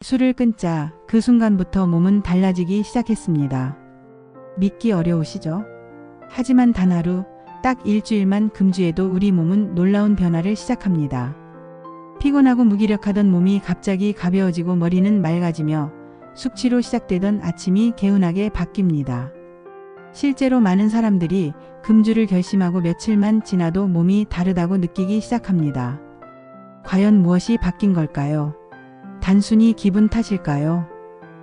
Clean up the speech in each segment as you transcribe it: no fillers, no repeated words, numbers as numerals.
술을 끊자 그 순간부터 몸은 달라지기 시작했습니다. 믿기 어려우시죠? 하지만 단 하루, 딱 일주일만 금주해도 우리 몸은 놀라운 변화를 시작합니다. 피곤하고 무기력하던 몸이 갑자기 가벼워지고 머리는 맑아지며 숙취로 시작되던 아침이 개운하게 바뀝니다. 실제로 많은 사람들이 금주를 결심하고 며칠만 지나도 몸이 다르다고 느끼기 시작합니다. 과연 무엇이 바뀐 걸까요? 단순히 기분 탓일까요?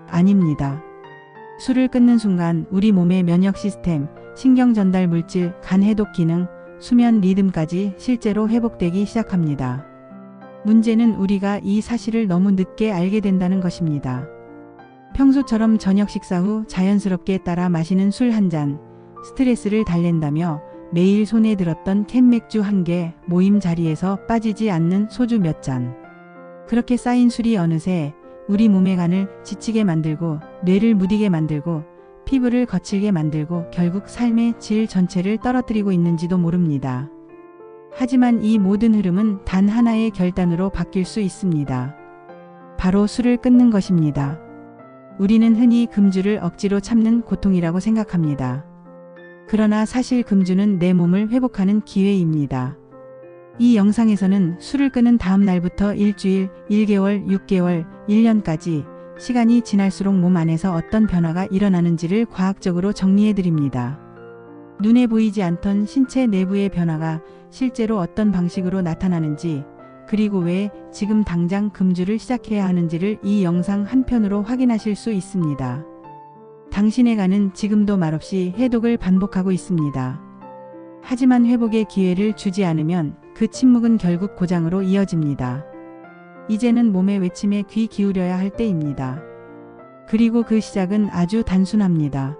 아닙니다. 술을 끊는 순간 우리 몸의 면역 시스템, 신경 전달 물질, 간 해독 기능, 수면 리듬까지 실제로 회복되기 시작합니다. 문제는 우리가 이 사실을 너무 늦게 알게 된다는 것입니다. 평소처럼 저녁 식사 후 자연스럽게 따라 마시는 술 한 잔, 스트레스를 달랜다며 매일 손에 들었던 캔 맥주 한 개, 모임 자리에서 빠지지 않는 소주 몇 잔. 그렇게 쌓인 술이 어느새 우리 몸의 간을 지치게 만들고 뇌를 무디게 만들고 피부를 거칠게 만들고 결국 삶의 질 전체를 떨어뜨리고 있는지도 모릅니다. 하지만 이 모든 흐름은 단 하나의 결단으로 바뀔 수 있습니다. 바로 술을 끊는 것입니다. 우리는 흔히 금주를 억지로 참는 고통이라고 생각합니다. 그러나 사실 금주는 내 몸을 회복하는 기회입니다. 이 영상에서는 술을 끊은 다음 날부터 일주일, 1개월, 6개월, 1년까지 시간이 지날수록 몸 안에서 어떤 변화가 일어나는지를 과학적으로 정리해드립니다. 눈에 보이지 않던 신체 내부의 변화가 실제로 어떤 방식으로 나타나는지, 그리고 왜 지금 당장 금주를 시작해야 하는지를 이 영상 한 편으로 확인하실 수 있습니다. 당신의 간은 지금도 말없이 해독을 반복하고 있습니다. 하지만 회복의 기회를 주지 않으면 그 침묵은 결국 고장으로 이어집니다. 이제는 몸의 외침에 귀 기울여야 할 때입니다. 그리고 그 시작은 아주 단순합니다.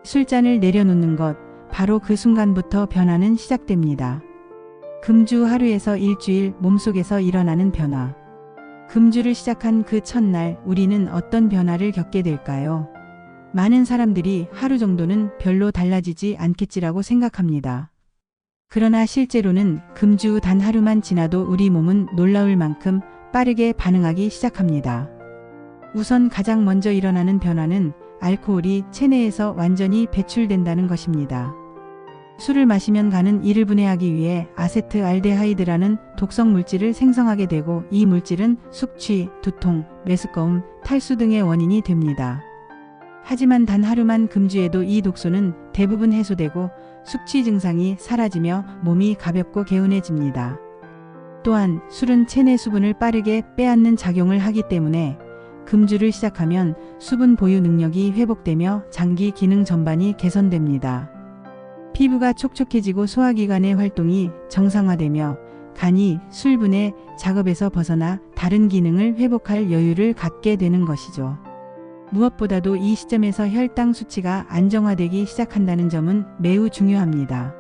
술잔을 내려놓는 것, 바로 그 순간부터 변화는 시작됩니다. 금주 하루에서 일주일 몸속에서 일어나는 변화. 금주를 시작한 그 첫날 우리는 어떤 변화를 겪게 될까요? 많은 사람들이 하루 정도는 별로 달라지지 않겠지라고 생각합니다. 그러나 실제로는 금주 단 하루만 지나도 우리 몸은 놀라울 만큼 빠르게 반응하기 시작합니다. 우선 가장 먼저 일어나는 변화는 알코올이 체내에서 완전히 배출된다는 것입니다. 술을 마시면 간은 이를 분해하기 위해 아세트알데하이드라는 독성 물질을 생성하게 되고 이 물질은 숙취, 두통, 메스꺼움, 탈수 등의 원인이 됩니다. 하지만 단 하루만 금주해도 이 독소는 대부분 해소되고 숙취 증상이 사라지며 몸이 가볍고 개운해집니다. 또한 술은 체내 수분을 빠르게 빼앗는 작용을 하기 때문에 금주를 시작하면 수분 보유 능력이 회복되며 장기 기능 전반이 개선됩니다. 피부가 촉촉해지고 소화기관의 활동이 정상화되며 간이 술분해 작업에서 벗어나 다른 기능을 회복할 여유를 갖게 되는 것이죠. 무엇보다도 이 시점에서 혈당 수치가 안정화되기 시작한다는 점은 매우 중요합니다.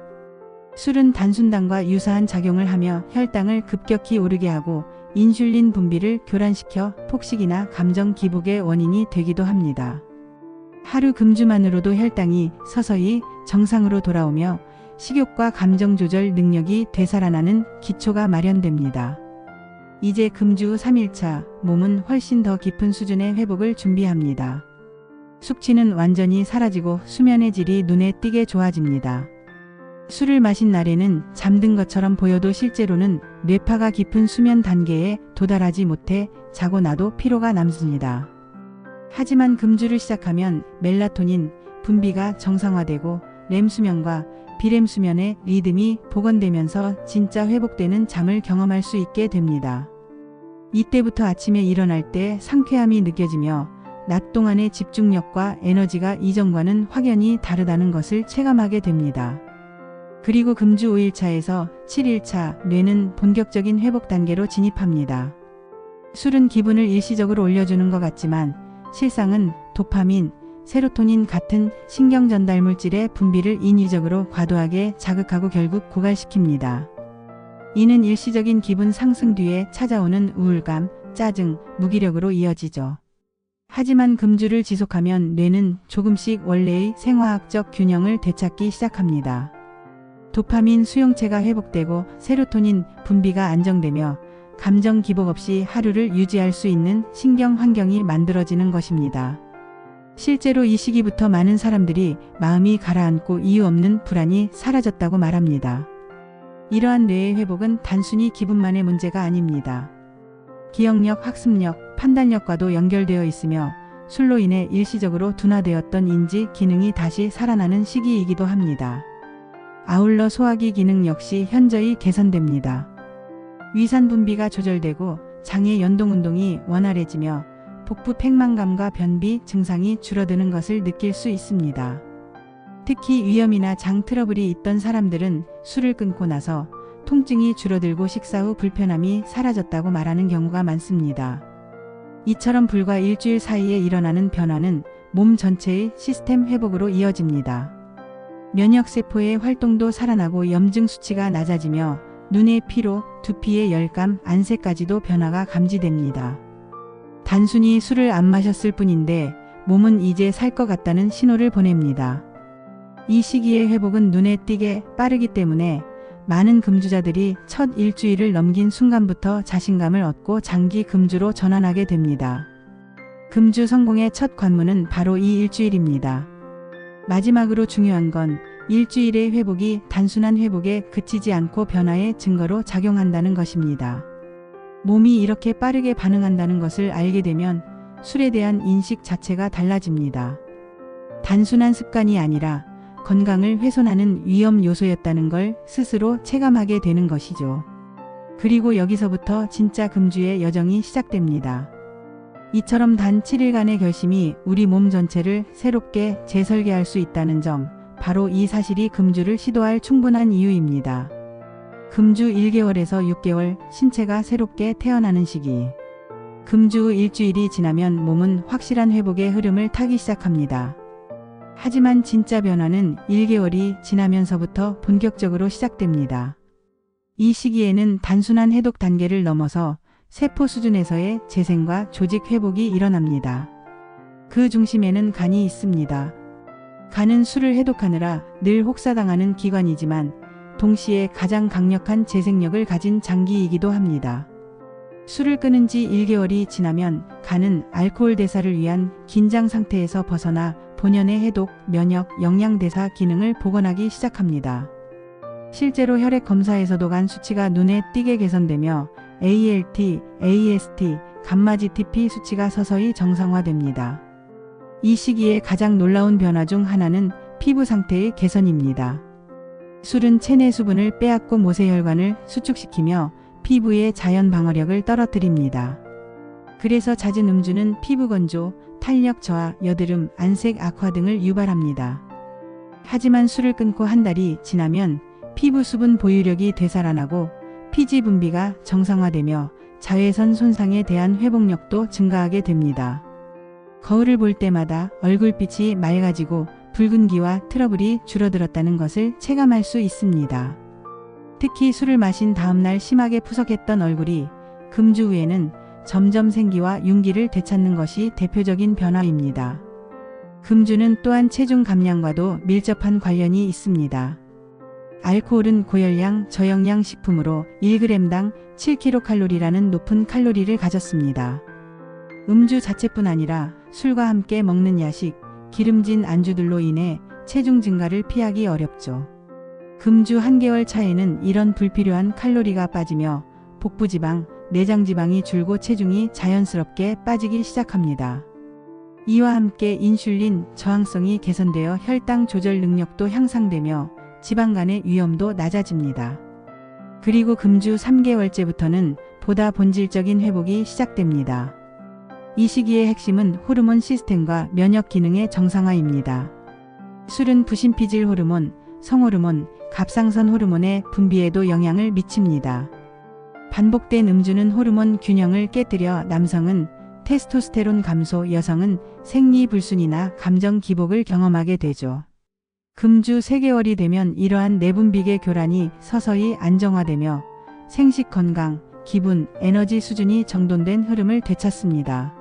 술은 단순당과 유사한 작용을 하며 혈당을 급격히 오르게 하고 인슐린 분비를 교란시켜 폭식이나 감정 기복의 원인이 되기도 합니다. 하루 금주만으로도 혈당이 서서히 정상으로 돌아오며 식욕과 감정 조절 능력이 되살아나는 기초가 마련됩니다. 이제 금주 후 3일차, 몸은 훨씬 더 깊은 수준의 회복을 준비합니다. 숙취는 완전히 사라지고 수면의 질이 눈에 띄게 좋아집니다. 술을 마신 날에는 잠든 것처럼 보여도 실제로는 뇌파가 깊은 수면 단계에 도달하지 못해 자고 나도 피로가 남습니다. 하지만 금주를 시작하면 멜라토닌 분비가 정상화되고 렘 수면과 비렘 수면의 리듬이 복원되면서 진짜 회복되는 잠을 경험할 수 있게 됩니다. 이때부터 아침에 일어날 때 상쾌함이 느껴지며 낮 동안의 집중력과 에너지가 이전과는 확연히 다르다는 것을 체감하게 됩니다. 그리고 금주 5일차에서 7일차 뇌는 본격적인 회복 단계로 진입합니다. 술은 기분을 일시적으로 올려주는 것 같지만 실상은 도파민, 세로토닌 같은 신경 전달 물질의 분비를 인위적으로 과도하게 자극하고 결국 고갈시킵니다. 이는 일시적인 기분 상승 뒤에 찾아오는 우울감, 짜증, 무기력으로 이어지죠. 하지만 금주를 지속하면 뇌는 조금씩 원래의 생화학적 균형을 되찾기 시작합니다. 도파민 수용체가 회복되고 세로토닌 분비가 안정되며 감정 기복 없이 하루를 유지할 수 있는 신경 환경이 만들어지는 것입니다. 실제로 이 시기부터 많은 사람들이 마음이 가라앉고 이유 없는 불안이 사라졌다고 말합니다. 이러한 뇌의 회복은 단순히 기분만의 문제가 아닙니다. 기억력, 학습력, 판단력과도 연결되어 있으며 술로 인해 일시적으로 둔화되었던 인지 기능이 다시 살아나는 시기이기도 합니다. 아울러 소화기 기능 역시 현저히 개선됩니다. 위산 분비가 조절되고 장의 연동 운동이 원활해지며 복부 팽만감과 변비 증상이 줄어드는 것을 느낄 수 있습니다. 특히 위염이나 장 트러블이 있던 사람들은 술을 끊고 나서 통증이 줄어들고 식사 후 불편함이 사라졌다고 말하는 경우가 많습니다. 이처럼 불과 일주일 사이에 일어나는 변화는 몸 전체의 시스템 회복으로 이어집니다. 면역세포의 활동도 살아나고 염증 수치가 낮아지며 눈의 피로, 두피의 열감, 안색까지도 변화가 감지됩니다. 단순히 술을 안 마셨을 뿐인데 몸은 이제 살 것 같다는 신호를 보냅니다. 이 시기의 회복은 눈에 띄게 빠르기 때문에 많은 금주자들이 첫 일주일을 넘긴 순간부터 자신감을 얻고 장기 금주로 전환하게 됩니다. 금주 성공의 첫 관문은 바로 이 일주일입니다. 마지막으로 중요한 건 일주일의 회복이 단순한 회복에 그치지 않고 변화의 증거로 작용한다는 것입니다. 몸이 이렇게 빠르게 반응한다는 것을 알게 되면 술에 대한 인식 자체가 달라집니다. 단순한 습관이 아니라 건강을 훼손하는 위험 요소였다는 걸 스스로 체감하게 되는 것이죠. 그리고 여기서부터 진짜 금주의 여정이 시작됩니다. 이처럼 단 7일간의 결심이 우리 몸 전체를 새롭게 재설계할 수 있다는 점, 바로 이 사실이 금주를 시도할 충분한 이유입니다. 금주 1개월에서 6개월, 신체가 새롭게 태어나는 시기. 금주 후 일주일이 지나면 몸은 확실한 회복의 흐름을 타기 시작합니다. 하지만 진짜 변화는 1개월이 지나면서부터 본격적으로 시작됩니다. 이 시기에는 단순한 해독 단계를 넘어서 세포 수준에서의 재생과 조직 회복이 일어납니다. 그 중심에는 간이 있습니다. 간은 술을 해독하느라 늘 혹사당하는 기관이지만 동시에 가장 강력한 재생력을 가진 장기이기도 합니다. 술을 끊은 지 1개월이 지나면 간은 알코올 대사를 위한 긴장 상태에서 벗어나 본연의 해독, 면역, 영양대사 기능을 복원하기 시작합니다. 실제로 혈액 검사에서도 간 수치가 눈에 띄게 개선되며 ALT, AST, 감마 GTP 수치가 서서히 정상화됩니다. 이 시기에 가장 놀라운 변화 중 하나는 피부 상태의 개선입니다. 술은 체내 수분을 빼앗고 모세혈관을 수축시키며 피부의 자연 방어력을 떨어뜨립니다. 그래서 잦은 음주는 피부 건조, 탄력 저하, 여드름, 안색 악화 등을 유발합니다. 하지만 술을 끊고 한 달이 지나면 피부 수분 보유력이 되살아나고 피지 분비가 정상화되며 자외선 손상에 대한 회복력도 증가하게 됩니다. 거울을 볼 때마다 얼굴빛이 맑아지고 붉은기와 트러블이 줄어들었다는 것을 체감할 수 있습니다. 특히 술을 마신 다음날 심하게 푸석했던 얼굴이 금주 후에는 점점 생기와 윤기를 되찾는 것이 대표적인 변화입니다. 금주는 또한 체중 감량과도 밀접한 관련이 있습니다. 알코올은 고열량, 저영양 식품으로 1g당 7kcal라는 높은 칼로리를 가졌습니다. 음주 자체뿐 아니라 술과 함께 먹는 야식, 기름진 안주들로 인해 체중 증가를 피하기 어렵죠. 금주 1개월 차에는 이런 불필요한 칼로리가 빠지며 복부지방, 내장지방이 줄고 체중이 자연스럽게 빠지기 시작합니다. 이와 함께 인슐린 저항성이 개선되어 혈당 조절 능력도 향상되며 지방간의 위험도 낮아집니다. 그리고 금주 3개월째부터는 보다 본질적인 회복이 시작됩니다. 이 시기의 핵심은 호르몬 시스템과 면역 기능의 정상화입니다. 술은 부신피질 호르몬, 성호르몬, 갑상선 호르몬의 분비에도 영향을 미칩니다. 반복된 음주는 호르몬 균형을 깨뜨려 남성은 테스토스테론 감소, 여성은 생리불순이나 감정 기복을 경험하게 되죠. 금주 3개월이 되면 이러한 내분비계 교란이 서서히 안정화되며 생식 건강, 기분, 에너지 수준이 정돈된 흐름을 되찾습니다.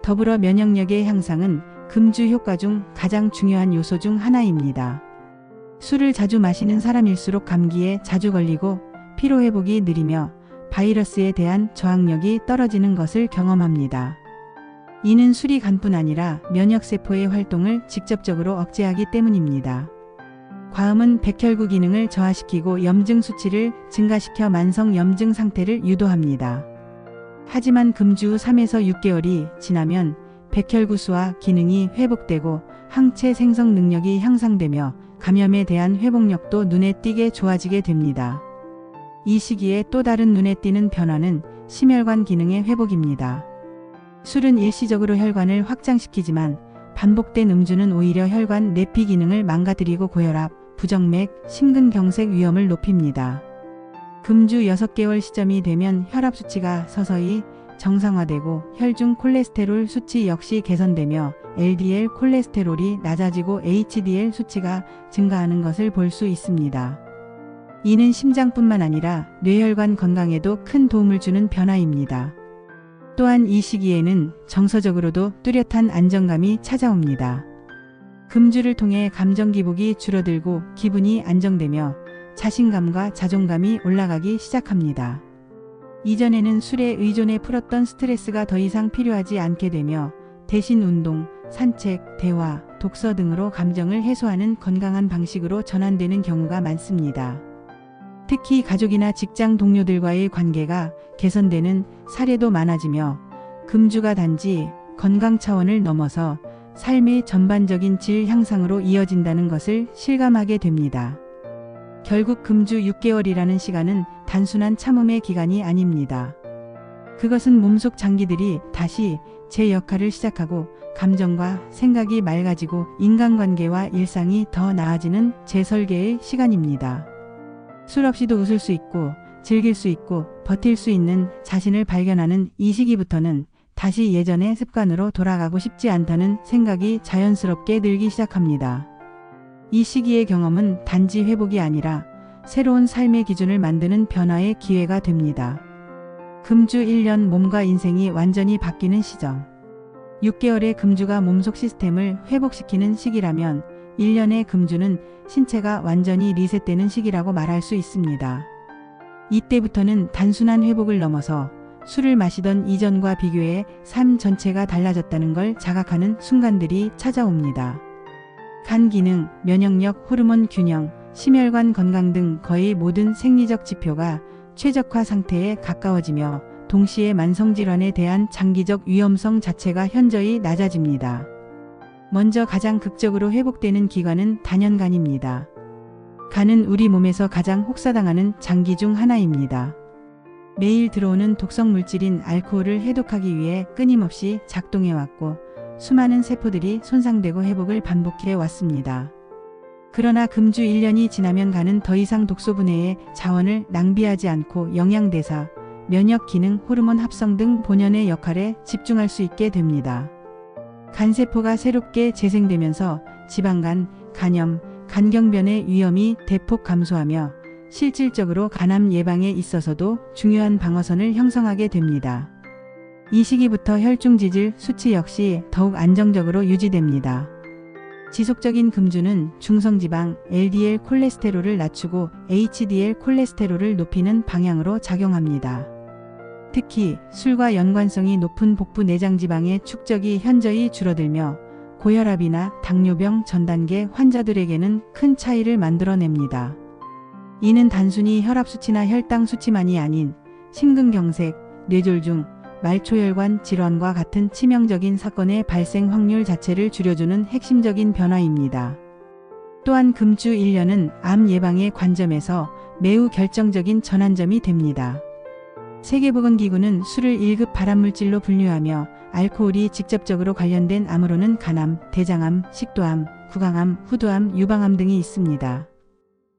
더불어 면역력의 향상은 금주 효과 중 가장 중요한 요소 중 하나입니다. 술을 자주 마시는 사람일수록 감기에 자주 걸리고 피로회복이 느리며 바이러스에 대한 저항력이 떨어지는 것을 경험합니다. 이는 술이 간뿐 아니라 면역세포의 활동을 직접적으로 억제하기 때문입니다. 과음은 백혈구 기능을 저하시키고 염증 수치를 증가시켜 만성 염증 상태를 유도합니다. 하지만 금주 후 3에서 6개월이 지나면 백혈구 수와 기능이 회복되고 항체 생성 능력이 향상되며 감염에 대한 회복력도 눈에 띄게 좋아지게 됩니다. 이 시기에 또 다른 눈에 띄는 변화는 심혈관 기능의 회복입니다. 술은 일시적으로 혈관을 확장시키지만 반복된 음주는 오히려 혈관 내피 기능을 망가뜨리고 고혈압, 부정맥, 심근경색 위험을 높입니다. 금주 6개월 시점이 되면 혈압 수치가 서서히 정상화되고 혈중 콜레스테롤 수치 역시 개선되며 LDL 콜레스테롤이 낮아지고 HDL 수치가 증가하는 것을 볼 수 있습니다. 이는 심장뿐만 아니라 뇌혈관 건강에도 큰 도움을 주는 변화입니다. 또한 이 시기에는 정서적으로도 뚜렷한 안정감이 찾아옵니다. 금주를 통해 감정 기복이 줄어들고 기분이 안정되며 자신감과 자존감이 올라가기 시작합니다. 이전에는 술에 의존해 풀었던 스트레스가 더 이상 필요하지 않게 되며 대신 운동, 산책, 대화, 독서 등으로 감정을 해소하는 건강한 방식으로 전환되는 경우가 많습니다. 특히 가족이나 직장 동료들과의 관계가 개선되는 사례도 많아지며 금주가 단지 건강 차원을 넘어서 삶의 전반적인 질 향상으로 이어진다는 것을 실감하게 됩니다. 결국 금주 6개월이라는 시간은 단순한 참음의 기간이 아닙니다. 그것은 몸속 장기들이 다시 제 역할을 시작하고 감정과 생각이 맑아지고 인간관계와 일상이 더 나아지는 재설계의 시간입니다. 술 없이도 웃을 수 있고 즐길 수 있고 버틸 수 있는 자신을 발견하는 이 시기부터는 다시 예전의 습관으로 돌아가고 싶지 않다는 생각이 자연스럽게 들기 시작합니다. 이 시기의 경험은 단지 회복이 아니라 새로운 삶의 기준을 만드는 변화의 기회가 됩니다. 금주 1년 몸과 인생이 완전히 바뀌는 시점. 6개월의 금주가 몸속 시스템을 회복시키는 시기라면 1년의 금주는 신체가 완전히 리셋되는 시기라고 말할 수 있습니다. 이때부터는 단순한 회복을 넘어서 술을 마시던 이전과 비교해 삶 전체가 달라졌다는 걸 자각하는 순간들이 찾아옵니다. 간 기능, 면역력, 호르몬 균형, 심혈관 건강 등 거의 모든 생리적 지표가 최적화 상태에 가까워지며 동시에 만성질환에 대한 장기적 위험성 자체가 현저히 낮아집니다. 먼저 가장 극적으로 회복되는 기관은 단연간입니다. 간은 우리 몸에서 가장 혹사당하는 장기 중 하나입니다. 매일 들어오는 독성 물질인 알코올을 해독하기 위해 끊임없이 작동해왔고 수많은 세포들이 손상되고 회복을 반복해 왔습니다. 그러나 금주 1년이 지나면 간은 더 이상 독소 분해에 자원을 낭비하지 않고 영양대사, 면역 기능, 호르몬 합성 등 본연의 역할에 집중할 수 있게 됩니다. 간세포가 새롭게 재생되면서 지방간, 간염, 간경변의 위험이 대폭 감소하며 실질적으로 간암 예방에 있어서도 중요한 방어선을 형성하게 됩니다. 이 시기부터 혈중 지질 수치 역시 더욱 안정적으로 유지됩니다. 지속적인 금주는 중성지방 LDL 콜레스테롤을 낮추고 HDL 콜레스테롤을 높이는 방향으로 작용합니다. 특히 술과 연관성이 높은 복부 내장 지방의 축적이 현저히 줄어들며 고혈압이나 당뇨병 전 단계 환자들에게는 큰 차이를 만들어냅니다. 이는 단순히 혈압 수치나 혈당 수치만이 아닌 심근경색, 뇌졸중, 말초혈관 질환과 같은 치명적인 사건의 발생 확률 자체를 줄여주는 핵심적인 변화입니다. 또한 금주 1년은 암 예방의 관점에서 매우 결정적인 전환점이 됩니다. 세계보건기구는 술을 1급 발암물질로 분류하며 알코올이 직접적으로 관련된 암으로는 간암, 대장암, 식도암, 구강암, 후두암, 유방암 등이 있습니다.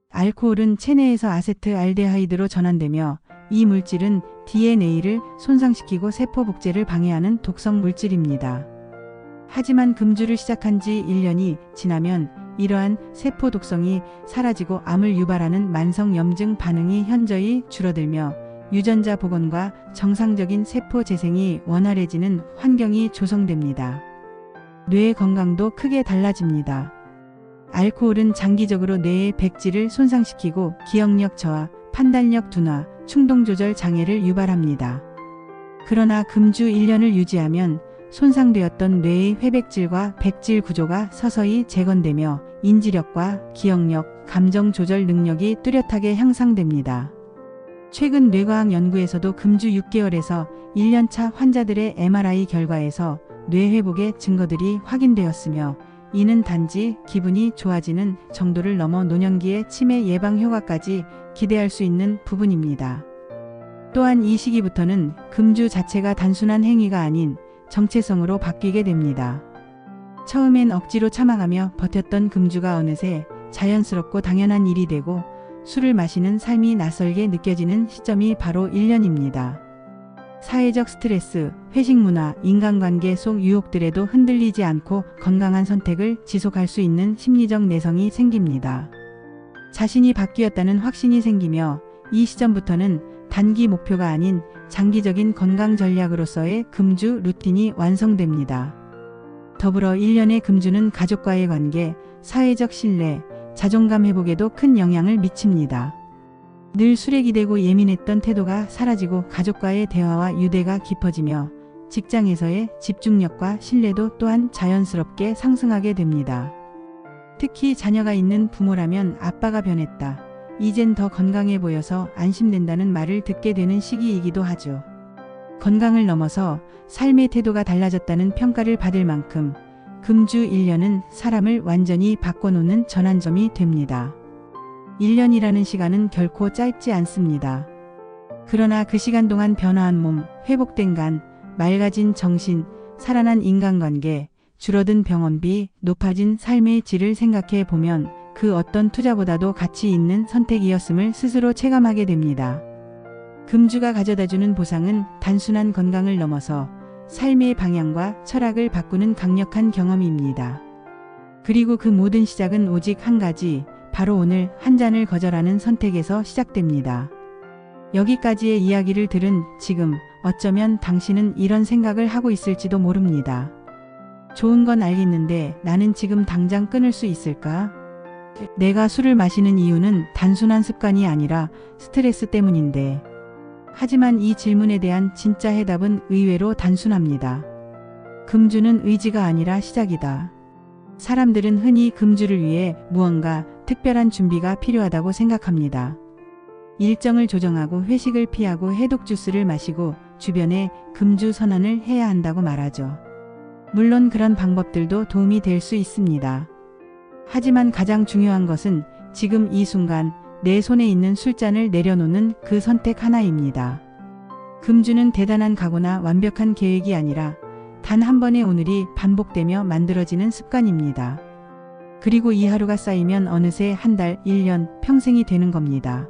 알코올은 체내에서 아세트알데하이드로 전환되며 이 물질은 DNA를 손상시키고 세포 복제를 방해하는 독성 물질입니다. 하지만 금주를 시작한 지 1년이 지나면 이러한 세포 독성이 사라지고 암을 유발하는 만성 염증 반응이 현저히 줄어들며 유전자 복원과 정상적인 세포 재생이 원활해지는 환경이 조성됩니다. 뇌의 건강도 크게 달라집니다. 알코올은 장기적으로 뇌의 백질을 손상시키고 기억력 저하, 판단력 둔화, 충동조절 장애를 유발합니다. 그러나 금주 1년을 유지하면 손상되었던 뇌의 회백질과 백질 구조가 서서히 재건되며 인지력과 기억력, 감정 조절 능력이 뚜렷하게 향상됩니다. 최근 뇌과학 연구에서도 금주 6개월에서 1년차 환자들의 MRI 결과에서 뇌 회복의 증거들이 확인되었으며, 이는 단지 기분이 좋아지는 정도를 넘어 노년기의 치매 예방 효과까지 기대할 수 있는 부분입니다. 또한 이 시기부터는 금주 자체가 단순한 행위가 아닌 정체성으로 바뀌게 됩니다. 처음엔 억지로 참아가며 버텼던 금주가 어느새 자연스럽고 당연한 일이 되고 술을 마시는 삶이 낯설게 느껴지는 시점이 바로 1년입니다. 사회적 스트레스, 회식 문화, 인간관계 속 유혹들에도 흔들리지 않고 건강한 선택을 지속할 수 있는 심리적 내성이 생깁니다. 자신이 바뀌었다는 확신이 생기며 이 시점부터는 단기 목표가 아닌 장기적인 건강 전략으로서의 금주 루틴이 완성됩니다. 더불어 1년의 금주는 가족과의 관계, 사회적 신뢰, 자존감 회복에도 큰 영향을 미칩니다. 늘 술에 기대고 예민했던 태도가 사라지고 가족과의 대화와 유대가 깊어지며 직장에서의 집중력과 신뢰도 또한 자연스럽게 상승하게 됩니다. 특히 자녀가 있는 부모라면 아빠가 변했다, 이젠 더 건강해 보여서 안심된다는 말을 듣게 되는 시기이기도 하죠. 건강을 넘어서 삶의 태도가 달라졌다는 평가를 받을 만큼 금주 1년은 사람을 완전히 바꿔놓는 전환점이 됩니다. 1년이라는 시간은 결코 짧지 않습니다. 그러나 그 시간 동안 변화한 몸, 회복된 간, 맑아진 정신, 살아난 인간관계, 줄어든 병원비, 높아진 삶의 질을 생각해 보면 그 어떤 투자보다도 가치 있는 선택이었음을 스스로 체감하게 됩니다. 금주가 가져다주는 보상은 단순한 건강을 넘어서 삶의 방향과 철학을 바꾸는 강력한 경험입니다. 그리고 그 모든 시작은 오직 한 가지, 바로 오늘 한 잔을 거절하는 선택에서 시작됩니다. 여기까지의 이야기를 들은 지금 어쩌면 당신은 이런 생각을 하고 있을지도 모릅니다. 좋은 건 알겠는데 나는 지금 당장 끊을 수 있을까? 내가 술을 마시는 이유는 단순한 습관이 아니라 스트레스 때문인데. 하지만 이 질문에 대한 진짜 해답은 의외로 단순합니다. 금주는 의지가 아니라 시작이다. 사람들은 흔히 금주를 위해 무언가 특별한 준비가 필요하다고 생각합니다. 일정을 조정하고 회식을 피하고 해독 주스를 마시고 주변에 금주 선언을 해야 한다고 말하죠. 물론 그런 방법들도 도움이 될 수 있습니다. 하지만 가장 중요한 것은 지금 이 순간 내 손에 있는 술잔을 내려놓는 그 선택 하나입니다. 금주는 대단한 각오나 완벽한 계획이 아니라 단 한 번의 오늘이 반복되며 만들어지는 습관입니다. 그리고 이 하루가 쌓이면 어느새 한 달, 1년, 평생이 되는 겁니다.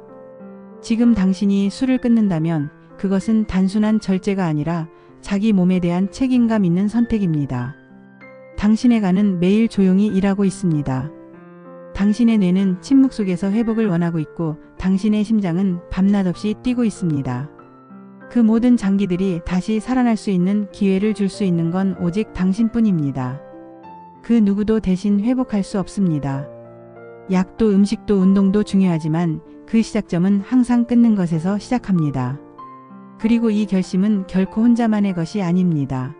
지금 당신이 술을 끊는다면 그것은 단순한 절제가 아니라 자기 몸에 대한 책임감 있는 선택입니다. 당신의 간은 매일 조용히 일하고 있습니다. 당신의 뇌는 침묵 속에서 회복을 원하고 있고 당신의 심장은 밤낮 없이 뛰고 있습니다. 그 모든 장기들이 다시 살아날 수 있는 기회를 줄 수 있는 건 오직 당신뿐입니다. 그 누구도 대신 회복할 수 없습니다. 약도 음식도 운동도 중요하지만 그 시작점은 항상 끊는 것에서 시작합니다. 그리고 이 결심은 결코 혼자만의 것이 아닙니다.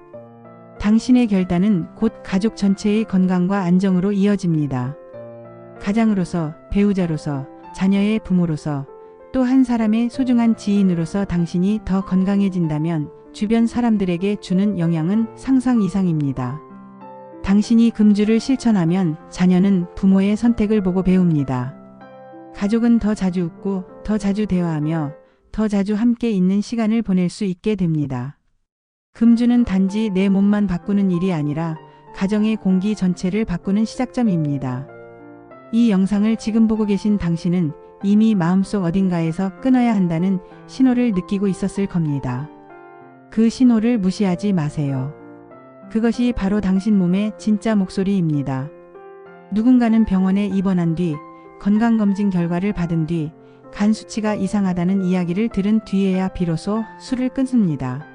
당신의 결단은 곧 가족 전체의 건강과 안정으로 이어집니다. 가장으로서, 배우자로서, 자녀의 부모로서, 또 한 사람의 소중한 지인으로서 당신이 더 건강해진다면 주변 사람들에게 주는 영향은 상상 이상입니다. 당신이 금주를 실천하면 자녀는 부모의 선택을 보고 배웁니다. 가족은 더 자주 웃고 더 자주 대화하며 더 자주 함께 있는 시간을 보낼 수 있게 됩니다. 금주는 단지 내 몸만 바꾸는 일이 아니라 가정의 공기 전체를 바꾸는 시작점입니다. 이 영상을 지금 보고 계신 당신은 이미 마음속 어딘가에서 끊어야 한다는 신호를 느끼고 있었을 겁니다. 그 신호를 무시하지 마세요. 그것이 바로 당신 몸의 진짜 목소리입니다. 누군가는 병원에 입원한 뒤, 건강검진 결과를 받은 뒤, 간 수치가 이상하다는 이야기를 들은 뒤에야 비로소 술을 끊습니다.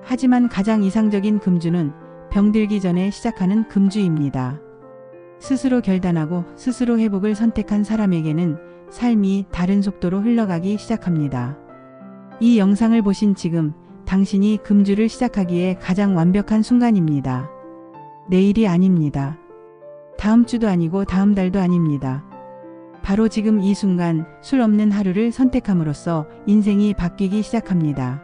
하지만 가장 이상적인 금주는 병들기 전에 시작하는 금주입니다. 스스로 결단하고 스스로 회복을 선택한 사람에게는 삶이 다른 속도로 흘러가기 시작합니다. 이 영상을 보신 지금 당신이 금주를 시작하기에 가장 완벽한 순간입니다. 내일이 아닙니다. 다음 주도 아니고 다음 달도 아닙니다. 바로 지금 이 순간 술 없는 하루를 선택함으로써 인생이 바뀌기 시작합니다.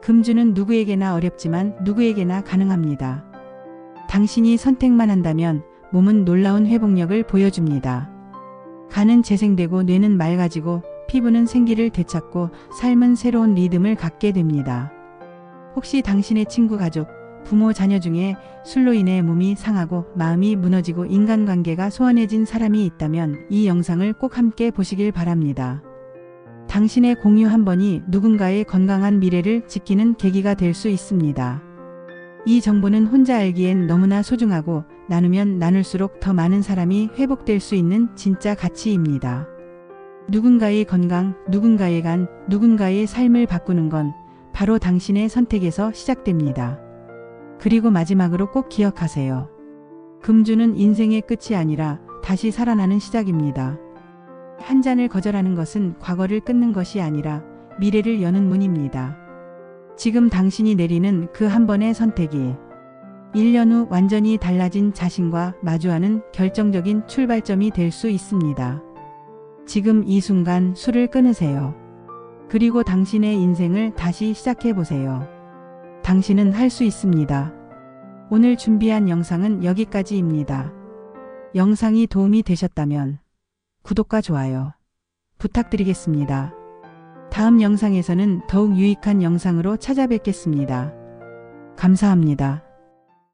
금주는 누구에게나 어렵지만 누구에게나 가능합니다. 당신이 선택만 한다면 몸은 놀라운 회복력을 보여줍니다. 간은 재생되고 뇌는 맑아지고 피부는 생기를 되찾고 삶은 새로운 리듬을 갖게 됩니다. 혹시 당신의 친구, 가족, 부모, 자녀 중에 술로 인해 몸이 상하고 마음이 무너지고 인간관계가 소원해진 사람이 있다면 이 영상을 꼭 함께 보시길 바랍니다. 당신의 공유 한 번이 누군가의 건강한 미래를 지키는 계기가 될 수 있습니다. 이 정보는 혼자 알기엔 너무나 소중하고 나누면 나눌수록 더 많은 사람이 회복될 수 있는 진짜 가치입니다. 누군가의 건강, 누군가의 간, 누군가의 삶을 바꾸는 건 바로 당신의 선택에서 시작됩니다. 그리고 마지막으로 꼭 기억하세요. 금주는 인생의 끝이 아니라 다시 살아나는 시작입니다. 한 잔을 거절하는 것은 과거를 끊는 것이 아니라 미래를 여는 문입니다. 지금 당신이 내리는 그 한 번의 선택이 1년 후 완전히 달라진 자신과 마주하는 결정적인 출발점이 될 수 있습니다. 지금 이 순간 술을 끊으세요. 그리고 당신의 인생을 다시 시작해 보세요. 당신은 할 수 있습니다. 오늘 준비한 영상은 여기까지입니다. 영상이 도움이 되셨다면 구독과 좋아요 부탁드리겠습니다. 다음 영상에서는 더욱 유익한 영상으로 찾아뵙겠습니다. 감사합니다.